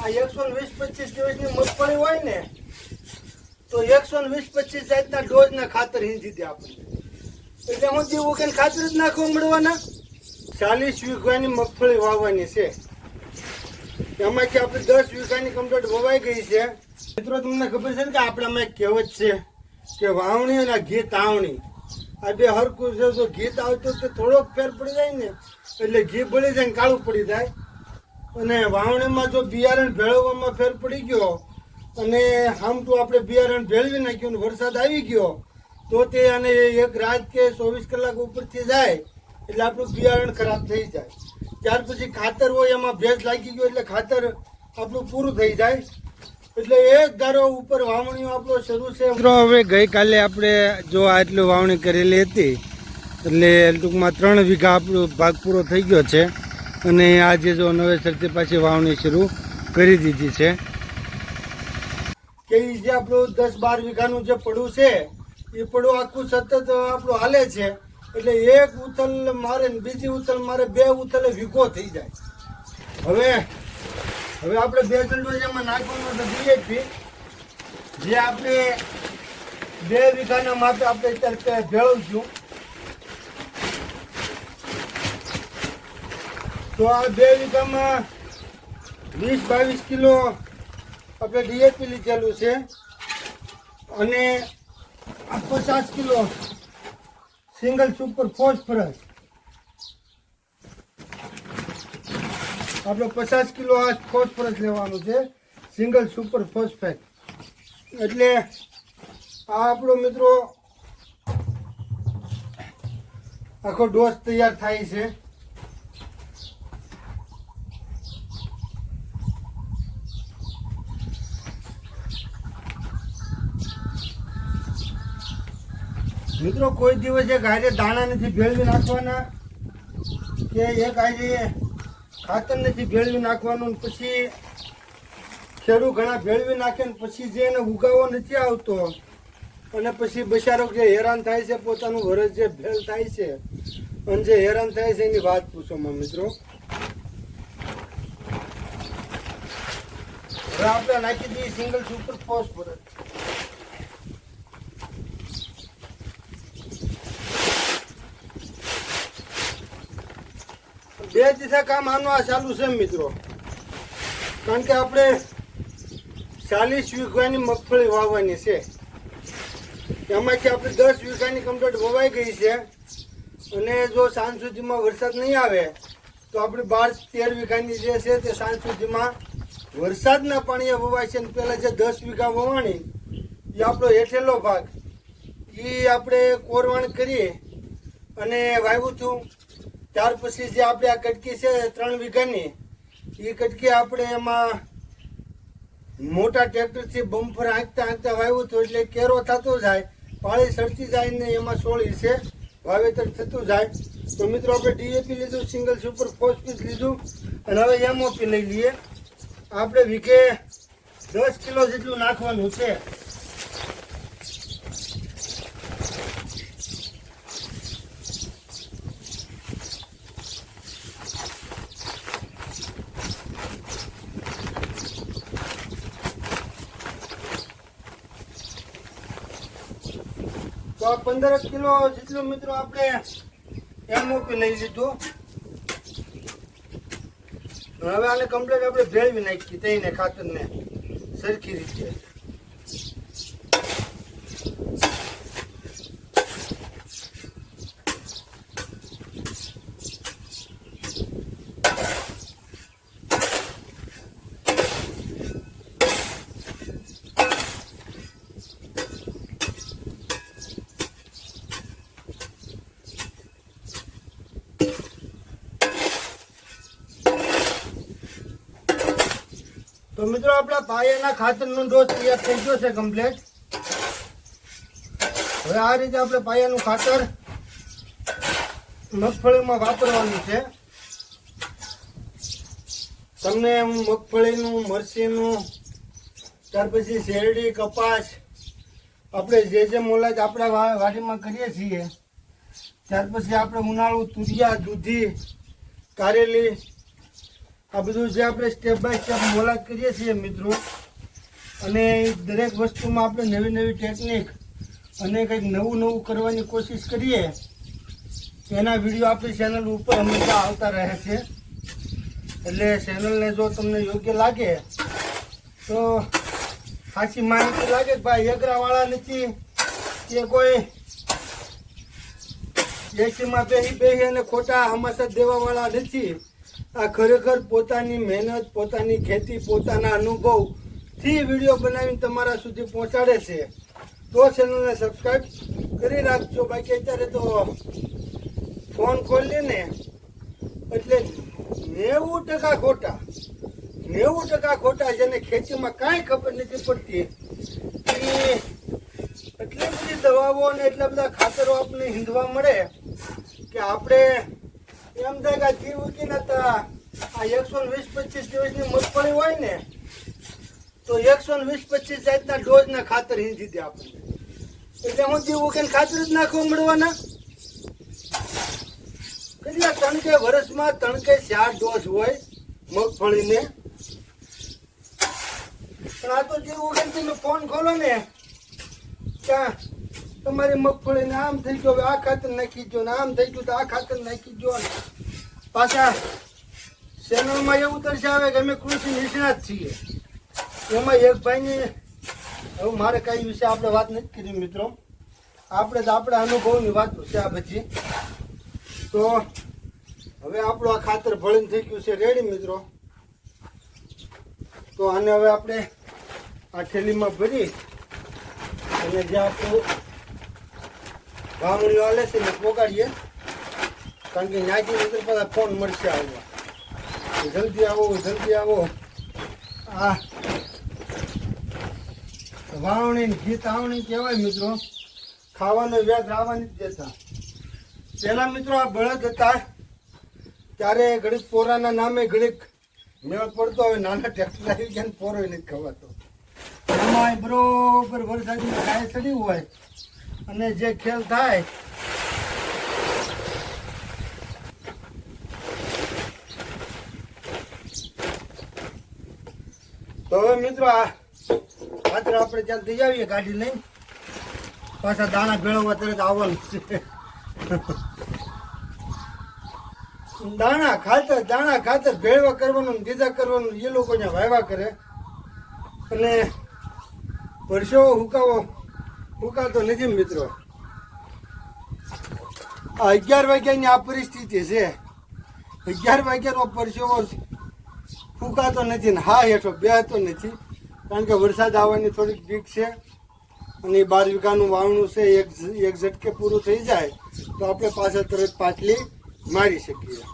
આ 120-25 દિવસની મગફળી હોય ને તો 120-25 જાતના ડોઝના ખાતર હિંચી દે આપણને. એટલે હું જેવું કે ખાતર જ નાખવા મળવાના. 40 વીઘાની મગફળી વાવવાની છે, એમાંથી આપણે 10 વીઘાની કમ્પ્લીટ વવાઈ ગઈ છે. મિત્રો તમને ખબર છે ને કે આપણામાં એક કહેવત છે કે વાવણી અને ઘી તાવણી, આ બે હરખું છે. જો ઘી આવતું તો થોડોક ફેર પડી જાય ને એટલે ઘી બળી જાય ને કાળું પડી જાય, અને વાવણીમાં જો બિયારણ ભેળવવામાં ફેર પડી ગયો અને આમતું આપણે બિયારણ ભેળવી નાખ્યું ને વરસાદ આવી ગયો તો તે અને એક રાત કે 24 કલાક ઉપરથી જાય એટલે આપણું બિયારણ ખરાબ થઈ જાય. ત્યાર પછી ખાતર હોય એમાં ભેજ લાગી ગયો એટલે ખાતર આપણું પૂરું થઈ જાય. એટલે એક ધારો ઉપર વાવણીઓ આપણો શરૂ છે. હવે ગઈકાલે આપણે જો આટલું વાવણી કરેલી હતી એટલે ટૂંકમાં 3 વીઘા આપણો ભાગ પૂરો થઈ ગયો છે, અને આજે જો નવેસરથી પાછી વાવણી શરૂ કરી દીધી છે. કે જે આપણું 10-12 વીઘાનું જે પડું છે એ પડું આખું સતત આપણું હાલે છે. એટલે એક ઉથલ મારે ને બીજી ઉથલ મારે, 2 ઉથલે વીઘો થઈ જાય. હવે આપણે 2 ડોઝ એમાં નાખવાનું તો ડીએપી, જે આપણે 2 વીઘાના માપે આપણે અત્યારે ભેળવશું. તો આ 2 વીઘામાં 20-22 કિલો આપણે ડીએપી લીધેલું છે, અને આ 50 કિલો સિંગલ સુપર ફોસ્ફરસ. આપણે 50 કિલો આ ફોસ્ફરસ લેવાનું છે, સિંગલ સુપર ફોસ્ફેટ. એટલે આ આપણો મિત્રો આખો ડોઝ તૈયાર થાય છે. મિત્રો કોઈ દિવસ એક આજે દાણા નથી ભેળવી નાખવાના કે એક આજે ખાતર નથી ભેળવી નાખવાનું. પછી ખેડૂત ઘણા ભેળવી નાખે ને પછી જે એને ઉગાવો નથી આવતો અને પછી બચારો જે હેરાન થાય છે, પોતાનું વરસ જે ભેળ થાય છે અને જે હેરાન થાય છે એની વાત પૂછોમાં મિત્રો. હવે આપણે નાખી દઈએ સિંગલ સુપર ફોસ્ફરસ. બે દિશા કામ આનું આ ચાલુ છે મિત્રો, કારણ કે આપણે 40 વીઘાની મગફળી વાવવાની છે, એમાંથી આપણે 10 વીઘાની કમ્પ્લીટ વવાઈ ગઈ છે. અને જો સાંજ સુધીમાં વરસાદ નહીં આવે તો આપણી 12-13 વીઘાની જે છે તે સાંજ સુધીમાં વરસાદના પાણીએ વવાય છે. અને પહેલાં જે 10 વીઘા વવાણી એ આપણો હેઠેલો ભાગ એ આપણે કોરવાણ કરી અને વાવ્યું હતું. ત્યાર પછી જે આપણે આ કટકી છે 3 વીઘાની, એ કટકી આપણે એમાં મોટા ટ્રેક્ટરથી બમ્ફર આંકતા વાવ્યું હતું. એટલે કેરો થતો જાય, પાળી સડતી જાય ને એમાં સોળી છે વાવેતર થતું જાય. તો મિત્રો આપણે ડીએપી લીધું, સિંગલ સુપર ફોસ્ફેટ લીધું, અને હવે એમઓપી લઈ લઈએ. આપણે વીઘે 10 કિલો જેટલું નાખવાનું છે. તો આ 15 કિલો જેટલું મિત્રો આપણે એમઓપી લઈ લીધું. હવે આને કમ્પ્લીટ આપણે ભેળવી નાખીએ તઈને ખાતરને સરખી રીતે. તો મિત્રો આપણા પાયાના ખાતરનો ડોઝ તૈયાર થઈ ગયો છે કમ્પ્લીટ. હવે આ રીતે આપણે પાયાનું ખાતર મગફળીમાં વાપરવાનું છે. તમને મગફળીનું, મરચીનું, ત્યાર પછી શેરડી, કપાસ, આપણે જે મોલાજ આપણા વાડીમાં કરીએ છીએ, ત્યાર પછી આપણે ઉનાળુ તુરિયા, દૂધી, કારેલી, આ બધું જે આપણે સ્ટેપ બાય સ્ટેપ મોલાદ કરીએ છીએ મિત્રો, અને દરેક વસ્તુમાં આપણે નવી નવી ટેકનિક અને કંઈક નવું કરવાની કોશિશ કરીએ, એના વિડીયો આપણી ચેનલ ઉપર હંમેશા આવતા રહે છે. એટલે ચેનલને જો તમને યોગ્ય લાગે તો સાચી માહિતી લાગે કે ભાઈ એગરાવાળા નથી કે કોઈ એસીમાં બેસી અને ખોટા હમાસત દેવાવાળા નથી. આ ખરેખર પોતાની મહેનત, પોતાની ખેતી, પોતાના અનુભવથી વિડીયો બનાવીને તમારા સુધી પહોંચાડે છે. તો ચેનલને સબસ્ક્રાઈબ કરી રાખજો. બાકી અત્યારે તો ફોન ખોલીને એટલે 90% ખોટા, 90% ખોટા, જેને ખેતીમાં કાંઈ ખબર નથી પડતી. એટલી બધી દવાઓ અને એટલા બધા ખાતરો આપણને હિંદવા મળે કે આપણે એમ થાય કે આ જીવ ઉકીને આ 120-25 દિવસની મગફળી હોય ને તો 120-25 જાતના ડોઝના ખાતર હિંદી દે આપણને. એટલે હું જીવ ઉકીને ખાતર જ નાખવા મળવાના. કેટલા તણકે વર્ષમાં 3-4 ડોઝ હોય મગફળીને. પણ આ તો જીવ ઉકીને તમે ફોન ખોલો ને ક્યાં તમારી મગફળીને આમ થઈ ગયો, આ ખાતર નાખી ગયો, આમ થઈ ગયું તો આ ખાતર નાખી ગયો. પાછા ચેનલમાં એવું દર્શાવે કે અમે કૃષિ નિષ્ણાત છીએ. એમાં એક ભાઈને હવે મારે કઈ વિશે આપણે વાત નથી કરી મિત્રો, આપણે તો આપણા અનુભવની વાત છે આ બધી. તો હવે આપણું આ ખાતર ભળીને થઈ ગયું છે રેડી મિત્રો. તો આને હવે આપણે આ થેલીમાં ભરી અને જે આપણું વાવણીઓ હાલે છે ને પોગાડીએ, કારણ કે નાખી અંદર પાછા ફોન મળશે આવવા, જલ્દી આવો જલ્દી આવો. આ વાવણી ગીત આવણી કહેવાય મિત્રો. ખાવાનો વ્યાજ આવવાની જ દેતા. પહેલા મિત્રો આ બળદ હતા ત્યારે ઘડીક પોરાના નામે ઘડીક મેળ પડતો. હવે નાના ટ્રેક્ટર આવી ગયા ને પોરો નથી ખવાતો. એમાં બરોબર વરસાદની ગાય ચડી હોય અને જે ખેલ થાય તો હવે મિત્રો આ ખાતર આપણે ત્યાં દઈ આવીએ ગાડી લઈને. પાછા દાણા ભેળવવા તરત આવવાનું છે. દાણા ખાતર ભેળવા કરવાનું, દીધા કરવાનું એ લોકો ત્યાં વાવ્યા કરે. અને પરસેવો હુકાતો નથી મિત્રો. આ 11 વાગ્યાની આ પરિસ્થિતિ છે. 11 વાગ્યાનો પરસેવો ફૂંકાતો નથી ને હા હેઠો બેહતો નથી, કારણ કે વરસાદ આવવાની થોડીક બીક છે. અને 12 વીઘાનું વાવણું છે. એક ઝટકે પૂરું થઈ જાય તો આપણે પાછળ તરત પાટલી મારી શકીએ.